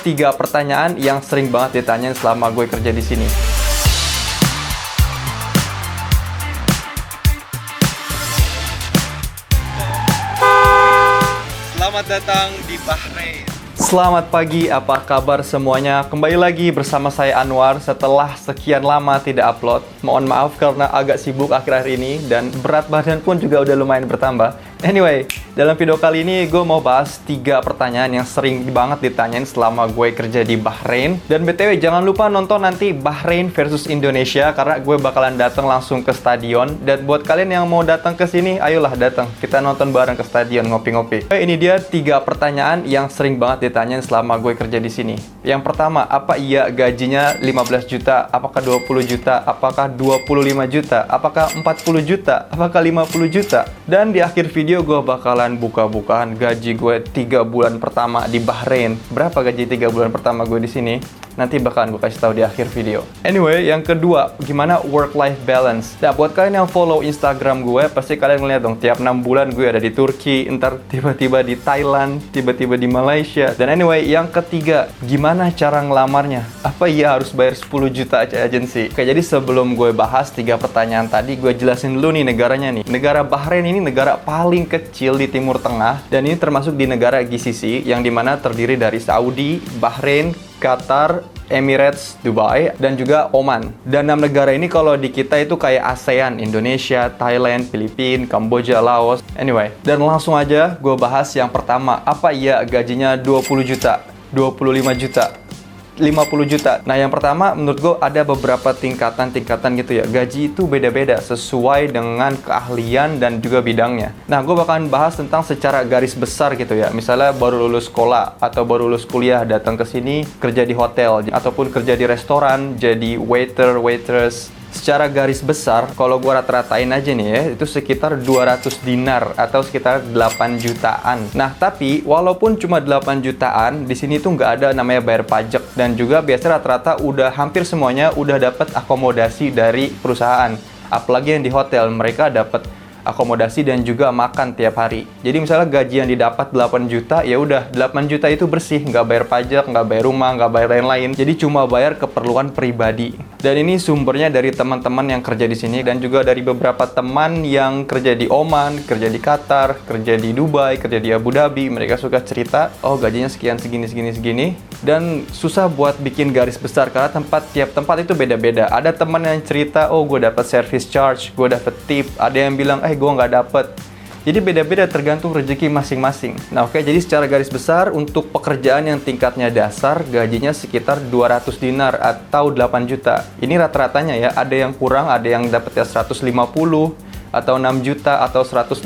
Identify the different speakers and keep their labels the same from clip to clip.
Speaker 1: 3 pertanyaan yang sering banget ditanyain selama gue kerja di sini.
Speaker 2: Selamat datang di Bahrain.
Speaker 1: Selamat pagi, apa kabar semuanya? Kembali lagi bersama saya Anwar setelah sekian lama tidak upload. Mohon maaf karena agak sibuk akhir-akhir ini dan berat badan pun juga udah lumayan bertambah. Anyway, dalam video kali ini gue mau bahas 3 pertanyaan yang sering banget ditanyain selama gue kerja di Bahrain. Dan BTW jangan lupa nonton nanti Bahrain versus Indonesia karena gue bakalan datang langsung ke stadion. Dan buat kalian yang mau datang ke sini, ayolah datang. Kita nonton bareng ke stadion ngopi-ngopi. Ini dia 3 pertanyaan yang sering banget ditanyain selama gue kerja di sini. Yang pertama, apa iya gajinya 15 juta? Apakah 20 juta? Apakah 25 juta? Apakah 40 juta? Apakah 50 juta? Dan di akhir video gue bakalan buka-bukaan gaji gue 3 bulan pertama di Bahrain. Berapa gaji 3 bulan pertama gue di sini? Nanti bakalan gue kasih tahu di akhir video. Anyway, yang kedua, gimana work-life balance? Nah, buat kalian yang follow Instagram gue, pasti kalian ngeliat dong, tiap 6 bulan gue ada di Turki, ntar tiba-tiba di Thailand, tiba-tiba di Malaysia. Dan anyway, yang ketiga, gimana cara ngelamarnya? Apa iya harus bayar 10 juta aja agensi? Oke, jadi sebelum gue bahas 3 pertanyaan tadi, gue jelasin dulu nih negaranya nih. Negara Bahrain ini negara paling kecil di Timur Tengah, dan ini termasuk di negara GCC, yang dimana terdiri dari Saudi, Bahrain, Qatar, Emirates, Dubai, dan juga Oman. Dan 6 negara ini kalau di kita itu kayak ASEAN, Indonesia, Thailand, Filipina, Kamboja, Laos. Anyway, dan langsung aja gue bahas yang pertama. Apa iya gajinya 20 juta, 25 juta, 50 juta? Nah, yang pertama menurut gue ada beberapa tingkatan-tingkatan gitu ya. Gaji itu beda-beda sesuai dengan keahlian dan juga bidangnya. Nah, gue bakalan bahas tentang secara garis besar gitu ya. Misalnya baru lulus sekolah atau baru lulus kuliah datang ke sini kerja di hotel ataupun kerja di restoran jadi waiter, waitress. Secara garis besar, kalau gue rata-ratain aja nih ya, itu sekitar 200 dinar atau sekitar 8 jutaan. Nah, tapi walaupun cuma 8 jutaan, di sini tuh nggak ada namanya bayar pajak. Dan juga biasanya rata-rata udah hampir semuanya udah dapat akomodasi dari perusahaan. Apalagi yang di hotel, mereka dapat akomodasi dan juga makan tiap hari. Jadi misalnya gaji yang didapat 8 juta, ya udah 8 juta itu bersih, nggak bayar pajak, nggak bayar rumah, nggak bayar lain-lain. Jadi cuma bayar keperluan pribadi. Dan ini sumbernya dari teman-teman yang kerja di sini dan juga dari beberapa teman yang kerja di Oman, kerja di Qatar, kerja di Dubai, kerja di Abu Dhabi. Mereka suka cerita, oh gajinya sekian, segini. Dan susah buat bikin garis besar karena tiap tempat itu beda-beda. Ada teman yang cerita, oh gue dapat service charge, gue dapat tip. Ada yang bilang, gue nggak dapet. Jadi beda-beda tergantung rezeki masing-masing. Nah, oke, jadi secara garis besar untuk pekerjaan yang tingkatnya dasar gajinya sekitar 200 dinar atau 8 juta. Ini rata-ratanya ya, ada yang kurang, ada yang dapetnya 150 atau 6 juta atau 180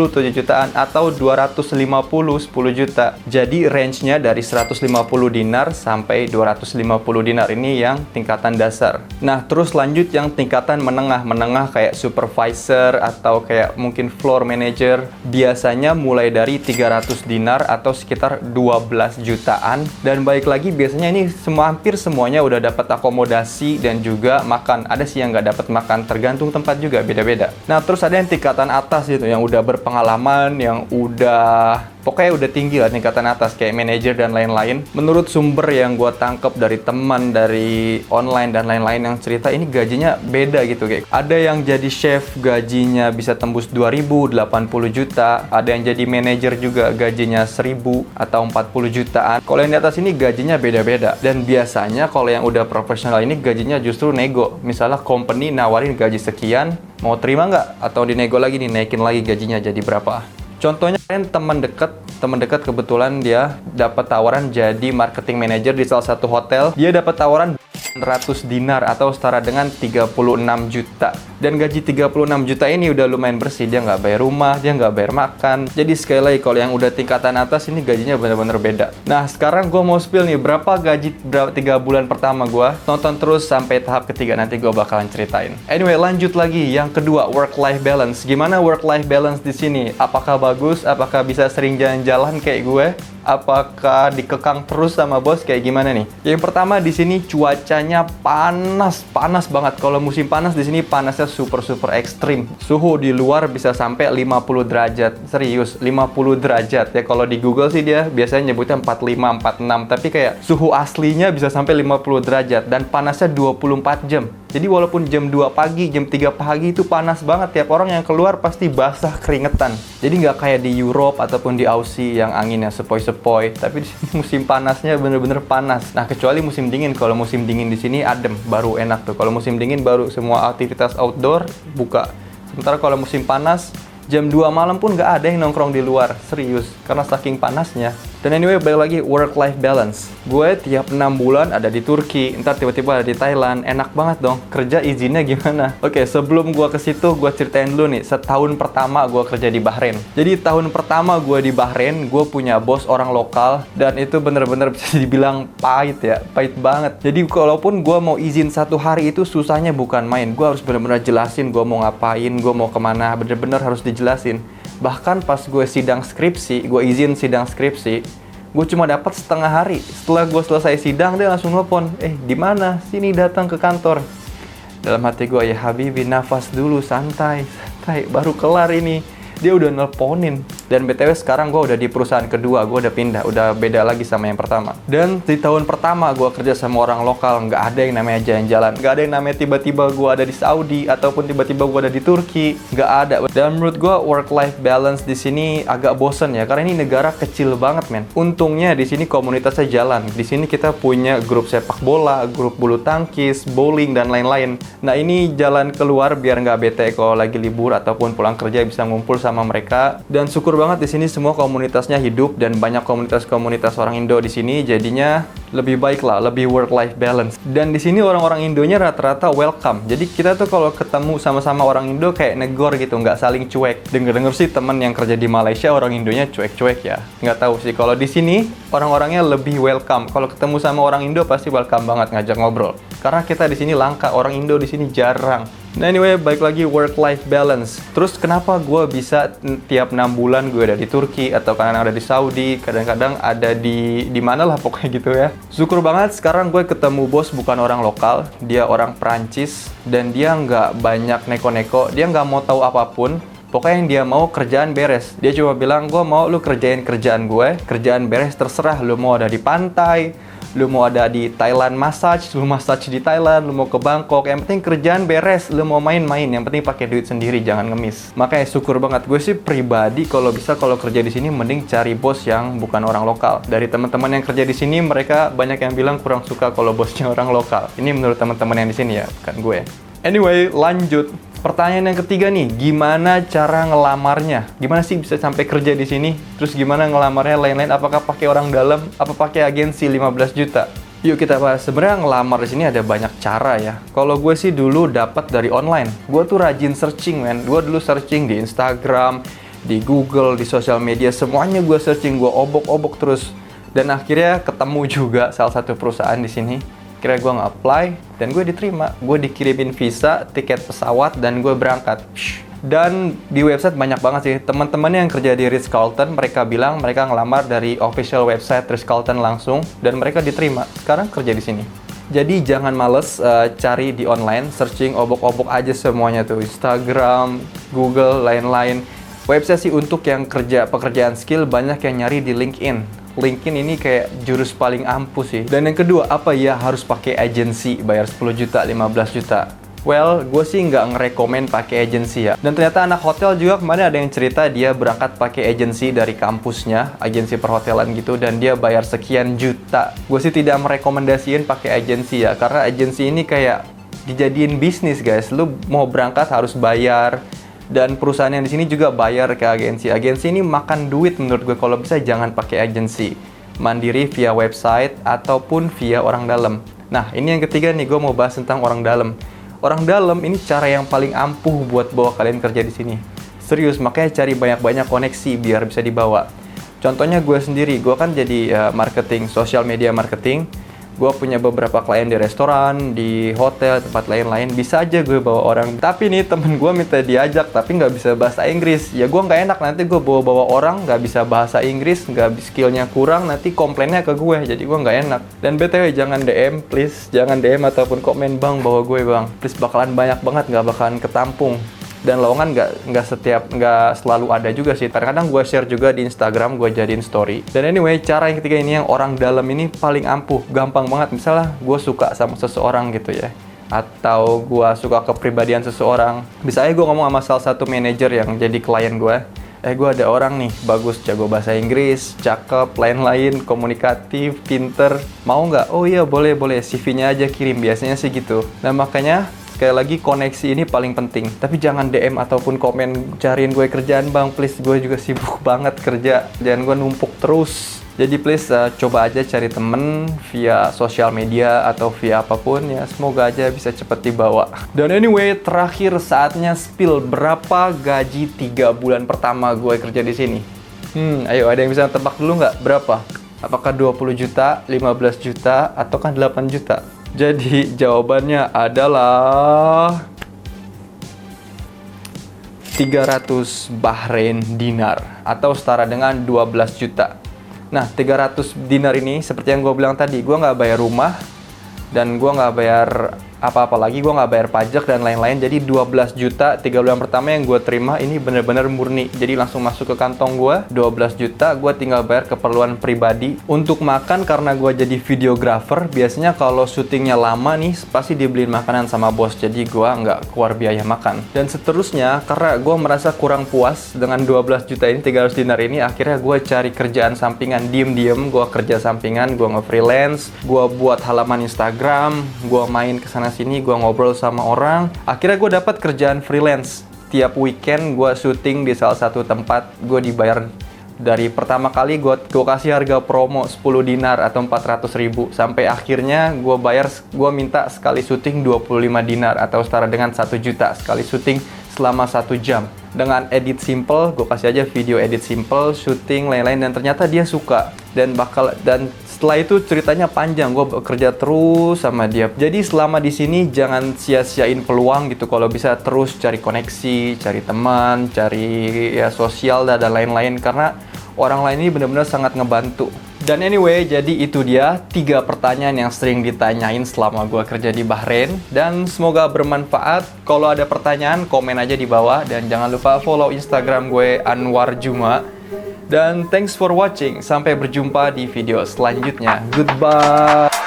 Speaker 1: 7 jutaan atau 250 10 juta. Jadi range-nya dari 150 dinar sampai 250 dinar ini yang tingkatan dasar. Nah, terus lanjut yang tingkatan menengah kayak supervisor atau kayak mungkin floor manager. Biasanya mulai dari 300 dinar atau sekitar 12 jutaan. Dan baik lagi biasanya ini hampir semuanya udah dapat akomodasi dan juga makan. Ada sih yang nggak dapat makan, tergantung tempat juga beda-beda. Nah, terus ada yang tingkatan atas gitu, yang udah berpengalaman, yang pokoknya udah tinggi lah tingkatan atas kayak manajer dan lain-lain. Menurut sumber yang gue tangkap dari teman, dari online dan lain-lain yang cerita, ini gajinya beda gitu kayak. Ada yang jadi chef gajinya bisa tembus 2.000, 80 juta. Ada yang jadi manajer juga gajinya 1.000 atau 40 jutaan. Kalau yang di atas ini gajinya beda-beda. Dan biasanya kalau yang udah profesional ini gajinya justru nego. Misalnya company nawarin gaji sekian, mau terima nggak? Atau dinego lagi nih, naikin lagi gajinya jadi berapa? Contohnya teman dekat kebetulan dia dapat tawaran jadi marketing manager di salah satu hotel. Dia dapat tawaran 100 dinar atau setara dengan 36 juta. Dan gaji 36 juta ini udah lumayan bersih. Dia nggak bayar rumah, dia nggak bayar makan. Jadi sekali lagi kalau yang udah tingkatan atas ini gajinya bener-bener beda. Nah, sekarang gue mau spill nih berapa gaji 3 bulan pertama gue. Tonton terus sampai tahap ketiga, nanti gue bakalan ceritain. Anyway, lanjut lagi. Yang kedua, work-life balance. Gimana work-life balance di sini? Apakah bagus? Apakah bisa sering jalan-jalan kayak gue? Apakah dikekang terus sama bos kayak gimana nih? Yang pertama di sini cuacanya panas banget. Kalau musim panas di sini panasnya super ekstrim. Suhu di luar bisa sampai 50 derajat. Serius, 50 derajat ya. Kalau di Google sih dia biasanya nyebutnya 45, 46, tapi kayak suhu aslinya bisa sampai 50 derajat dan panasnya 24 jam. Jadi walaupun jam 2 pagi, jam 3 pagi itu panas banget, tiap orang yang keluar pasti basah keringetan. Jadi nggak kayak di Europe ataupun di Aussie yang anginnya sepoi-sepoi, tapi di sini musim panasnya bener-bener panas. Nah, kecuali musim dingin. Kalau musim dingin di sini adem, baru enak tuh. Kalau musim dingin baru semua aktivitas outdoor buka. Sementara kalau musim panas, jam 2 malam pun nggak ada yang nongkrong di luar. Serius, karena saking panasnya. Dan anyway, balik lagi work-life balance. Gue tiap 6 bulan ada di Turki, ntar tiba-tiba ada di Thailand. Enak banget dong. Kerja izinnya gimana? Oke, sebelum gue ke situ, gue ceritain dulu nih. Setahun pertama gue kerja di Bahrain. Jadi tahun pertama gue di Bahrain, gue punya bos orang lokal. Dan itu bener-bener bisa dibilang pahit ya. Pahit banget. Jadi kalaupun gue mau izin 1 hari itu susahnya bukan main. Gue harus bener-bener jelasin gue mau ngapain, gue mau kemana. Bener-bener harus dijelasin. Bahkan pas gue sidang skripsi, gue izin sidang skripsi, gue cuma dapat setengah hari. Setelah gue selesai sidang, dia langsung nelfon, di mana? Sini datang ke kantor. Dalam hati gue, ya Habibi, nafas dulu, santai, baru kelar ini. Dia udah nelponin. Dan BTW sekarang gue udah di perusahaan kedua, gue udah pindah, udah beda lagi sama yang pertama. Dan di tahun pertama gue kerja sama orang lokal, nggak ada yang namanya jalan-jalan. Nggak ada yang namanya tiba-tiba gue ada di Saudi, ataupun tiba-tiba gue ada di Turki. Nggak ada. Dan menurut gue work-life balance di sini agak bosen ya, karena ini negara kecil banget, men. Untungnya di sini komunitasnya jalan. Di sini kita punya grup sepak bola, grup bulu tangkis, bowling, dan lain-lain. Nah, ini jalan keluar biar nggak bete kalau lagi libur ataupun pulang kerja bisa ngumpul sama mereka. Dan syukur banget di sini semua komunitasnya hidup dan banyak komunitas-komunitas orang Indo di sini, jadinya lebih baik lah, lebih work-life balance. Dan di sini orang-orang Indonya rata-rata welcome. Jadi kita tuh kalau ketemu sama-sama orang Indo kayak negor gitu, nggak saling cuek. Denger-denger sih temen yang kerja di Malaysia orang Indonya cuek-cuek ya. Nggak tahu sih. Kalau di sini orang-orangnya lebih welcome. Kalau ketemu sama orang Indo pasti welcome banget ngajak ngobrol. Karena kita di sini langka, orang Indo di sini jarang. Nah anyway, balik lagi work-life balance. Terus kenapa gue bisa tiap 6 bulan gue ada di Turki, atau kadang ada di Saudi, kadang-kadang ada di mana lah pokoknya gitu ya. Syukur banget sekarang gue ketemu bos bukan orang lokal, dia orang Perancis, dan dia nggak banyak neko-neko, dia nggak mau tahu apapun. Pokoknya yang dia mau kerjaan beres. Dia cuma bilang, gue mau lu kerjain kerjaan gue, kerjaan beres terserah. Lu mau ada di pantai, lu mau ada di Thailand massage, lu massage di Thailand, lu mau ke Bangkok, yang penting kerjaan beres. Lu mau main-main, yang penting pakai duit sendiri, jangan ngemis. Makanya syukur banget. Gue sih pribadi kalau bisa kalau kerja di sini mending cari bos yang bukan orang lokal. Dari teman-teman yang kerja di sini, mereka banyak yang bilang kurang suka kalau bosnya orang lokal. Ini menurut teman-teman yang di sini ya, bukan gue. Anyway, lanjut. Pertanyaan yang ketiga nih, gimana cara ngelamarnya? Gimana sih bisa sampai kerja di sini? Terus gimana ngelamarnya lain-lain? Apakah pakai orang dalam? Apa pakai agensi 15 juta? Yuk kita bahas. Sebenarnya ngelamar di sini ada banyak cara ya. Kalau gue sih dulu dapat dari online. Gue tuh rajin searching, men. Gue dulu searching di Instagram, di Google, di sosial media, semuanya gue searching, gue obok-obok terus. Dan akhirnya ketemu juga salah satu perusahaan di sini. Kira gue nge-apply, dan gue diterima. Gue dikirimin visa, tiket pesawat, dan gue berangkat. Dan di website banyak banget sih. Teman-teman yang kerja di Ritz-Carlton, mereka bilang mereka ngelamar dari official website Ritz-Carlton langsung, dan mereka diterima. Sekarang kerja di sini. Jadi jangan males cari di online, searching obok-obok aja semuanya tuh. Instagram, Google, lain-lain. Website sih untuk yang kerja pekerjaan skill banyak yang nyari di LinkedIn. LinkedIn ini kayak jurus paling ampuh sih. Dan yang kedua, apa ya harus pakai agensi, bayar 10 juta, 15 juta? Well, gue sih nggak ngerekomen pakai agensi ya. Dan ternyata anak hotel juga kemarin ada yang cerita dia berangkat pakai agensi dari kampusnya, agensi perhotelan gitu, dan dia bayar sekian juta. Gue sih tidak merekomendasiin pakai agensi ya, karena agensi ini kayak dijadiin bisnis guys. Lu mau berangkat harus bayar. Dan perusahaan yang di sini juga bayar ke agensi. Agensi ini makan duit menurut gue. Kalau bisa jangan pakai agensi. Mandiri via website ataupun via orang dalam. Nah, ini yang ketiga nih, gue mau bahas tentang orang dalam. Orang dalam ini cara yang paling ampuh buat bawa kalian kerja di sini. Serius, makanya cari banyak-banyak koneksi biar bisa dibawa. Contohnya gue sendiri, gue kan jadi marketing, social media marketing. Gue punya beberapa klien di restoran, di hotel, tempat lain-lain. Bisa aja gue bawa orang. Tapi nih temen gue minta diajak, tapi nggak bisa bahasa Inggris. Ya gue nggak enak, nanti gue bawa orang nggak bisa bahasa Inggris, nggak skillnya kurang, nanti komplainnya ke gue. Jadi gue nggak enak. Dan BTW jangan DM, please. Jangan DM ataupun komen, bang, bawa gue bang. Please, bakalan banyak banget, nggak bakalan ketampung. Dan lowongan nggak selalu ada juga sih. Kadang-kadang gue share juga di Instagram, gue jadiin story. Dan anyway, cara yang ketiga ini yang orang dalam ini paling ampuh, gampang banget. Misalnya gue suka sama seseorang gitu ya, atau gue suka kepribadian seseorang. Bisa aja gue ngomong sama salah satu manajer yang jadi klien gue. Gue ada orang nih, bagus, jago bahasa Inggris, cakep, lain-lain, komunikatif, pinter. Mau nggak? Oh iya, boleh. CV-nya aja kirim, biasanya sih gitu. Nah makanya, sekali lagi, koneksi ini paling penting. Tapi jangan DM ataupun komen cariin gue kerjaan bang, please. Gue juga sibuk banget kerja, jangan gue numpuk terus. Jadi please coba aja cari temen via sosial media atau via apapun ya. Semoga aja bisa cepet dibawa. Dan anyway, terakhir saatnya spill berapa gaji 3 bulan pertama gue kerja di sini. Ayo, ada yang bisa tebak dulu nggak berapa? Apakah 20 juta, 15 juta, atau kan 8 juta? Jadi jawabannya adalah 300 Bahrain dinar atau setara dengan 12 juta. Nah, 300 dinar ini seperti yang gue bilang tadi, gue nggak bayar rumah dan gue nggak bayar apa-apa lagi, gue nggak bayar pajak dan lain-lain. Jadi 12 juta 3 bulan pertama yang gue terima ini bener-bener murni. Jadi langsung masuk ke kantong gue, 12 juta gue tinggal bayar keperluan pribadi. Untuk makan, karena gue jadi videographer, biasanya kalau syutingnya lama nih pasti dibeliin makanan sama bos. Jadi gue nggak keluar biaya makan. Dan seterusnya, karena gue merasa kurang puas dengan 12 juta ini, 300 dinar ini, akhirnya gue cari kerjaan sampingan, diem-diem gue kerja sampingan, gue nge-freelance, gue buat halaman Instagram, gue main kesana sini, gue ngobrol sama orang. Akhirnya gue dapat kerjaan freelance. Tiap weekend gue syuting di salah satu tempat. Gue dibayar dari pertama kali gue kasih harga promo 10 dinar atau 400 ribu. Sampai akhirnya gue minta sekali syuting 25 dinar atau setara dengan 1 juta sekali syuting selama 1 jam. Dengan edit simple, gue kasih aja video edit simple, syuting, lain-lain, dan ternyata dia suka. Dan setelah itu ceritanya panjang, gue bekerja terus sama dia. Jadi selama di sini jangan sia-siain peluang gitu. Kalau bisa terus cari koneksi, cari teman, cari ya sosial dan lain-lain, karena orang lain ini benar-benar sangat ngebantu. Dan anyway, jadi itu dia 3 pertanyaan yang sering ditanyain selama gue kerja di Bahrain. Dan semoga bermanfaat. Kalau ada pertanyaan, komen aja di bawah. Dan jangan lupa follow Instagram gue, Anwar Juma. Dan thanks for watching. Sampai berjumpa di video selanjutnya. Goodbye.